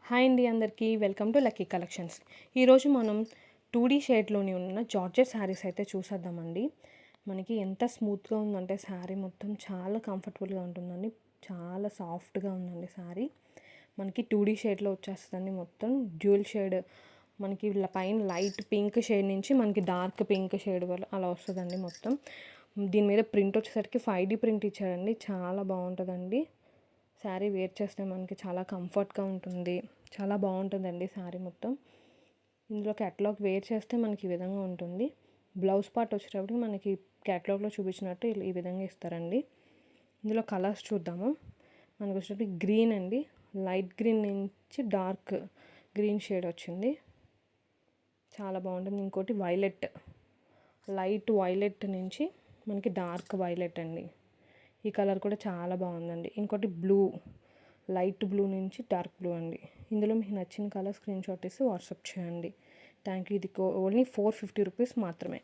Hi అండి అందరికీ welcome to lucky collections. ఈరోజు మనం 2D షేడ్లోని ఉన్న జార్జెట్ శారీస్ అయితే చూసేద్దామండి. మనకి ఎంత స్మూత్గా ఉందంటే శారీ మొత్తం చాలా కంఫర్టబుల్గా ఉంటుందండి. చాలా సాఫ్ట్గా ఉందండి శారీ. మనకి 2D షేడ్లో వచ్చేస్తుందండి. మొత్తం డ్యూల్ షేడ్ మనకి ఇలా పైన లైట్ పింక్ షేడ్ నుంచి మనకి డార్క్ పింక్ షేడ్ వల్ల అలా వస్తుందండి. మొత్తం దీని మీద ప్రింట్ వచ్చేసరికి 5D ప్రింట్ ఇచ్చారండి. చాలా బాగుంటుందండి. శారీ వేర్ చేస్తే మనకి చాలా కంఫర్ట్గా ఉంటుంది. చాలా బాగుంటుందండి శారీ మొత్తం. ఇందులో క్యాటలాగ్ వేర్ చేస్తే మనకి ఈ విధంగా ఉంటుంది. బ్లౌజ్ పార్ట్ వచ్చేటప్పటికి మనకి క్యాటలాగ్లో చూపించినట్టు ఈ విధంగా ఇస్తారండి. ఇందులో కలర్స్ చూద్దాము. మనకు వచ్చేటప్పటికి గ్రీన్ అండి, లైట్ గ్రీన్ నుంచి డార్క్ గ్రీన్ షేడ్ వచ్చింది, చాలా బాగుంటుంది. ఇంకోటి వైలెట్, లైట్ వైలెట్ నుంచి మనకి డార్క్ వైలెట్ అండి. ఈ కలర్ కూడా చాలా బాగుందండి. ఇంకోటి బ్లూ, లైట్ బ్లూ నుంచి డార్క్ బ్లూ అండి. ఇందులో మీకు నచ్చిన కలర్ స్క్రీన్ షాట్ తీసి వాట్సాప్ చేయండి. Thank you. ఇది ఓన్లీ 450 రూపీస్ మాత్రమే.